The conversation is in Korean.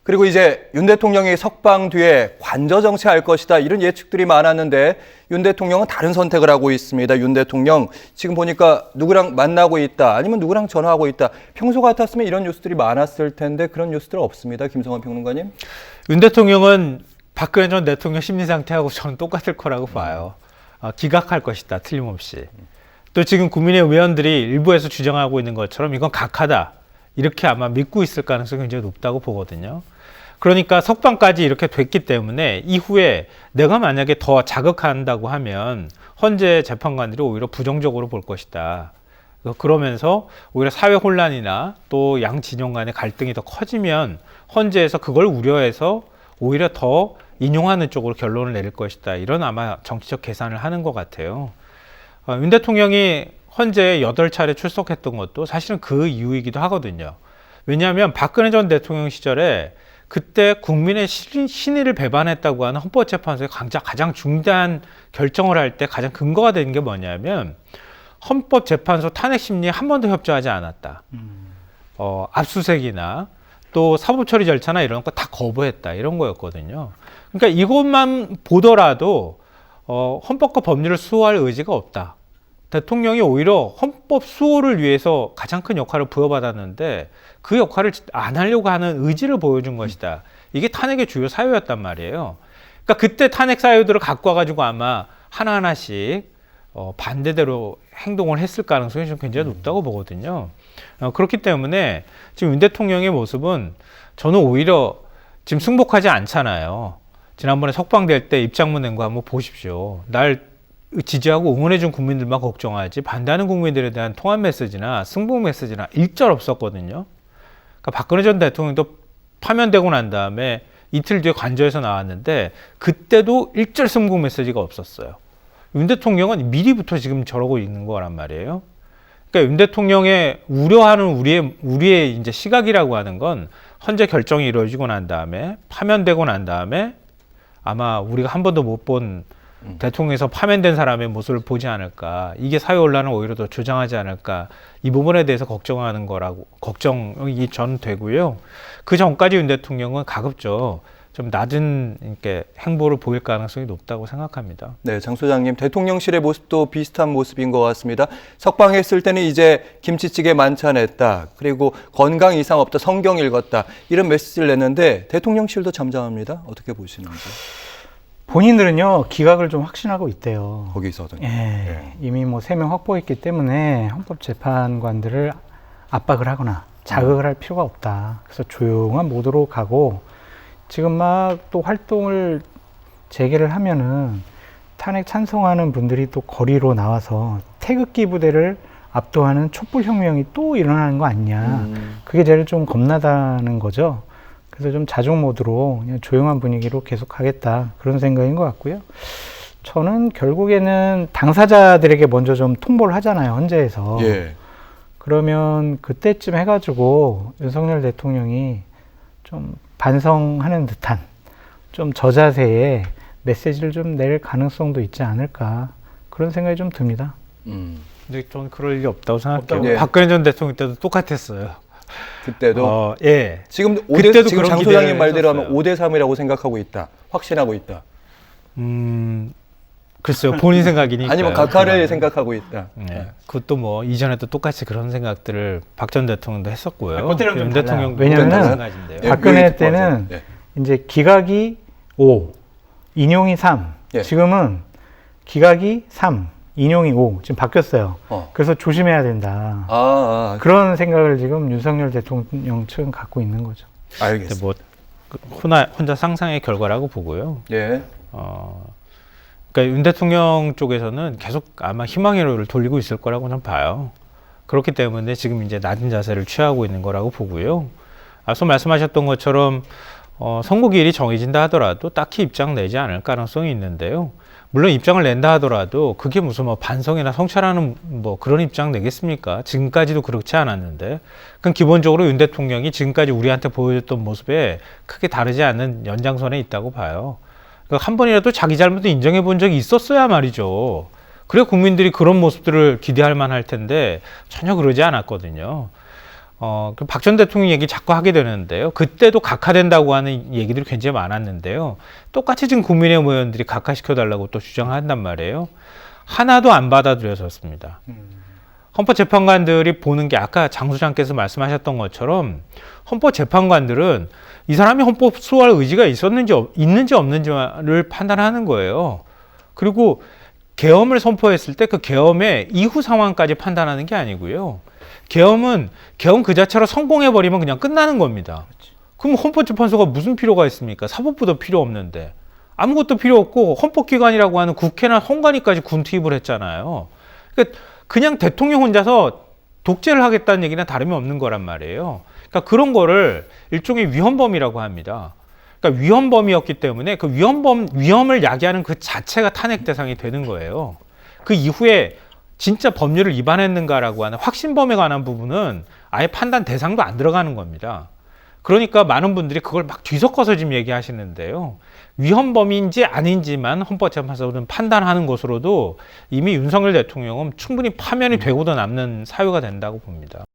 그리고 이제 윤 대통령이 석방 뒤에 관저 정치할 것이다 이런 예측들이 많았는데 윤 대통령은 다른 선택을 하고 있습니다. 윤 대통령 지금 보니까 누구랑 만나고 있다 아니면 누구랑 전화하고 있다. 평소 같았으면 이런 뉴스들이 많았을 텐데 그런 뉴스들 없습니다. 김성환 평론가님. 윤 대통령은 박근혜 전 대통령 심리 상태하고 저는 똑같을 거라고 봐요. 기각할 것이다, 틀림없이. 또 지금 국민의 의원들이 일부에서 주장하고 있는 것처럼 이건 각하다. 이렇게 아마 믿고 있을 가능성이 굉장히 높다고 보거든요. 그러니까 석방까지 이렇게 됐기 때문에 이후에 내가 만약에 더 자극한다고 하면 헌재 재판관들이 오히려 부정적으로 볼 것이다. 그러면서 오히려 사회 혼란이나 또 양 진영 간의 갈등이 더 커지면 헌재에서 그걸 우려해서 오히려 더 인용하는 쪽으로 결론을 내릴 것이다. 이런 아마 정치적 계산을 하는 것 같아요. 윤 대통령이 헌재에 8차례 출석했던 것도 사실은 그 이유이기도 하거든요. 왜냐하면 박근혜 전 대통령 시절에 그때 국민의 신의를 배반했다고 하는 헌법재판소의 가장 중대한 결정을 할 때 가장 근거가 되는 게 뭐냐면 헌법재판소 탄핵 심리에 한 번도 협조하지 않았다. 압수수색이나 또 사법처리 절차나 이런 거 다 거부했다. 이런 거였거든요. 그러니까 이것만 보더라도 헌법과 법률을 수호할 의지가 없다. 대통령이 오히려 헌법 수호를 위해서 가장 큰 역할을 부여받았는데 그 역할을 안 하려고 하는 의지를 보여준 것이다. 이게 탄핵의 주요 사유였단 말이에요. 그러니까 그때 탄핵 사유들을 갖고 와가지고 아마 하나하나씩 반대대로 행동을 했을 가능성이 좀 굉장히 높다고 보거든요. 그렇기 때문에 지금 윤 대통령의 모습은 저는 오히려 지금 승복하지 않잖아요. 지난번에 석방될 때 입장문 낸 거 한번 보십시오. 날 지지하고 응원해준 국민들만 걱정하지 반대하는 국민들에 대한 통합 메시지나 승복 메시지나 일절 없었거든요. 그러니까 박근혜 전 대통령도 파면되고 난 다음에 이틀 뒤에 관저에서 나왔는데 그때도 일절 승복 메시지가 없었어요. 윤 대통령은 미리부터 지금 저러고 있는 거란 말이에요. 그러니까 윤 대통령의 우려하는 우리의 이제 시각이라고 하는 건 헌재 결정이 이루어지고 난 다음에 파면되고 난 다음에 아마 우리가 한 번도 못 본 대통령에서 파면된 사람의 모습을 보지 않을까. 이게 사회 혼란을 오히려 더 조장하지 않을까. 이 부분에 대해서 걱정하는 거라고 걱정이 전 되고요. 그 전까지 윤 대통령은 가급적 좀 낮은 이렇게 행보를 보일 가능성이 높다고 생각합니다. 네, 장 소장님, 대통령실의 모습도 비슷한 모습인 것 같습니다. 석방했을 때는 이제 김치찌개 만찬했다. 그리고 건강 이상 없다. 성경 읽었다. 이런 메시지를 냈는데 대통령실도 잠잠합니다. 어떻게 보시는지. 본인들은요, 기각을 좀 확신하고 있대요. 거기서든. 예, 이미 뭐 3명 확보했기 때문에 헌법재판관들을 압박을 하거나 자극을 할 필요가 없다. 그래서 조용한 모드로 가고 지금 막 또 활동을 재개를 하면은 탄핵 찬성하는 분들이 또 거리로 나와서 태극기 부대를 압도하는 촛불혁명이 또 일어나는 거 아니냐. 그게 제일 좀 겁나다는 거죠. 그래서 좀 자중 모드로 그냥 조용한 분위기로 계속 가겠다. 그런 생각인 것 같고요. 저는 결국에는 당사자들에게 먼저 좀 통보를 하잖아요. 헌재에서. 예. 그러면 그때쯤 해가지고 윤석열 대통령이 좀 반성하는 듯한 좀 저자세의 메시지를 좀 낼 가능성도 있지 않을까. 그런 생각이 좀 듭니다. 근데 저는 그럴 일이 없다고 생각해요. 네. 박근혜 전 대통령 때도 똑같았어요. 그때도. 예. 지금 그때도 지금 그런 장 소장님 기대를 말대로 하면 했었어요. 5대3이라고 생각하고 있다. 확신하고 있다. 글쎄요. 본인 생각이니까. 아니면 각하를 생각하고 있다. 네. 그것도 뭐 이전에도 똑같이 그런 생각들을 박 전 대통령도 했었고요. 그때랑 좀 윤 달라요. 대통령도 왜냐면은 마찬가지인데요. 예, 박근혜 요기 듣고 때는 하세요. 예. 이제 기각이 5, 인용이 3. 예. 지금은 기각이 3, 인용이 5. 지금 바뀌었어요. 그래서 조심해야 된다. 그런 생각을 지금 윤석열 대통령 측은 갖고 있는 거죠. 알겠습니다. 뭐 혼자 상상의 결과라고 보고요. 예. 그러니까 윤 대통령 쪽에서는 계속 아마 희망의 로를 돌리고 있을 거라고 저는 봐요. 그렇기 때문에 지금 이제 낮은 자세를 취하고 있는 거라고 보고요. 앞서 말씀하셨던 것처럼 선고기일이 정해진다 하더라도 딱히 입장 내지 않을 가능성이 있는데요. 물론 입장을 낸다 하더라도 그게 무슨 뭐 반성이나 성찰하는 뭐 그런 입장 내겠습니까? 지금까지도 그렇지 않았는데. 그럼 기본적으로 윤 대통령이 지금까지 우리한테 보여줬던 모습에 크게 다르지 않는 연장선에 있다고 봐요. 그러니까 한 번이라도 자기 잘못을 인정해 본 적이 있었어야 말이죠. 그래야 국민들이 그런 모습들을 기대할 만할 텐데 전혀 그러지 않았거든요. 박 전 대통령 얘기 자꾸 하게 되는데요. 그때도 각하된다고 하는 얘기들이 굉장히 많았는데요. 똑같이 지금 국민의힘 의원들이 각하시켜달라고 또 주장한단 말이에요. 하나도 안 받아들여졌습니다. 헌법재판관들이 보는 게 아까 장 소장께서 말씀하셨던 것처럼 헌법재판관들은 이 사람이 헌법 수호할 의지가 있는지 없는지를 판단하는 거예요. 그리고 계엄을 선포했을 때 그 계엄의 이후 상황까지 판단하는 게 아니고요. 계엄 그 자체로 성공해버리면 그냥 끝나는 겁니다. 그럼 헌법재판소가 무슨 필요가 있습니까? 사법부도 필요 없는데. 아무것도 필요 없고 헌법기관이라고 하는 국회나 헌관위까지 군투입을 했잖아요. 그러니까 그냥 대통령 혼자서 독재를 하겠다는 얘기는 다름이 없는 거란 말이에요. 그러니까 그런 거를 일종의 위헌범이라고 합니다. 그러니까 위헌범이었기 때문에 그 위헌을 야기하는 그 자체가 탄핵 대상이 되는 거예요. 그 이후에 진짜 법률을 위반했는가라고 하는 확신범에 관한 부분은 아예 판단 대상도 안 들어가는 겁니다. 그러니까 많은 분들이 그걸 막 뒤섞어서 지금 얘기하시는데요. 위헌범인지 아닌지만 헌법재판소는 판단하는 것으로도 이미 윤석열 대통령은 충분히 파면이 되고도 남는 사유가 된다고 봅니다.